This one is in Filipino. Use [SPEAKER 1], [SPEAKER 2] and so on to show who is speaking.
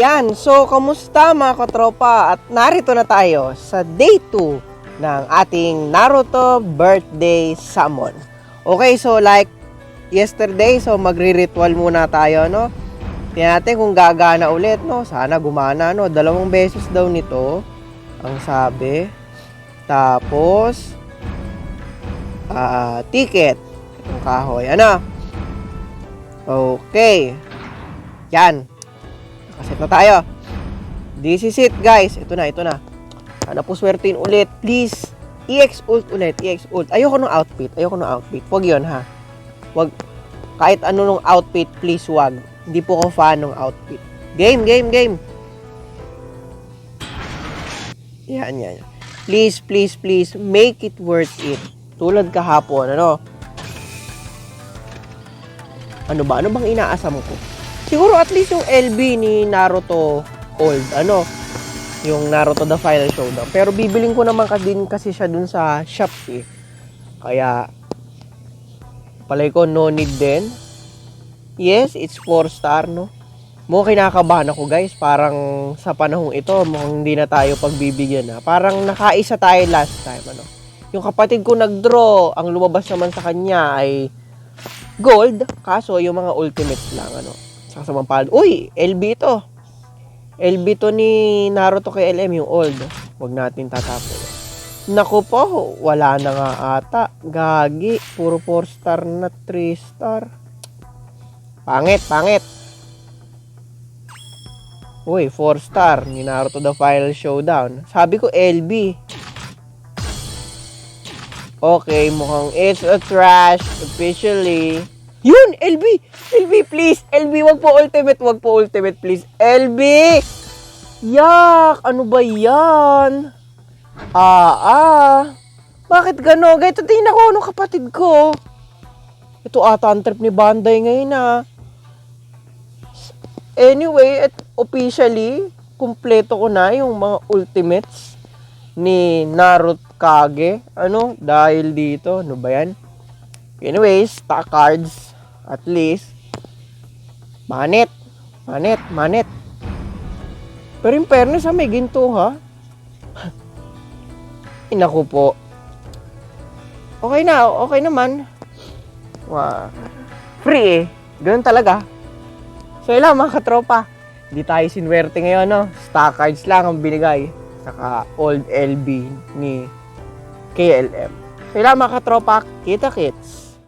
[SPEAKER 1] Ayan, so kamusta mga katropa? At narito na tayo sa day 2 ng ating Naruto Birthday Summon. Okay, so like yesterday, so magri-ritual muna tayo, no? Tingnan natin kung gagana ulit, no? Sana gumana, no? 2 beses daw nito, ang sabi. Tapos, ticket. Itong kahoy, ano? Okay. Yan. Nakaset na tayo. This is it, guys. Ito na. Sana po swertein ulit. Please, EX ult ulit. EX ult. Ayoko ng outfit. Huwag yun, ha? Huwag. Kahit ano nung outfit, please, huwag. Hindi po ako fan ng outfit. Game. Yan. Please, make it worth it. Tulad kahapon, ano? Ano bang inaasam ko? Siguro at least yung LB ni Naruto Old, ano? Yung Naruto The Final Showdown. Pero bibiling ko naman kasi siya dun sa shop, eh. Kaya, palay ko, no need din. Yes, it's 4-star, no? Mukhang kinakabahan ako, guys. Parang sa panahong ito, mukhang hindi na tayo pagbibigyan, na. Parang nakaisa tayo last time, ano? Yung kapatid ko nag-draw, ang lumabas naman sa kanya ay gold, kaso yung mga ultimate lang, ano. Saka sa mampalad. Uy, LB to. LB to ni Naruto kay LM, yung old. Huwag natin tatapon. Naku po, wala na nga ata. Gagi, puro 4-star na 3-star. Pangit. Uy, 4-star ni Naruto The Final Showdown. Sabi ko LB. Okay, mukhang it's a trash officially. Yun, LB, please. LB, wag po ultimate, please. LB! Yak! Ano ba yan? Bakit gano'n? Ganito tingnan ko, anong kapatid ko? Ito ata ang trip ni Bandai ngayon, ha? Anyway, officially, kumpleto ko na yung mga ultimates ni Naruto Kage. Ano? Dahil dito, ano ba yan? Anyways, stock cards. At least, manit. Pero in fairness, may ginto, ha? Inaku po. Okay naman. Wow. Free, eh. Ganun talaga. So, ilang mga katropa. Hindi tayo sinwerte ngayon, no? Stock cards lang ang binigay. Saka old LB ni KLM. So, ilang mga katropa. Kita-kits.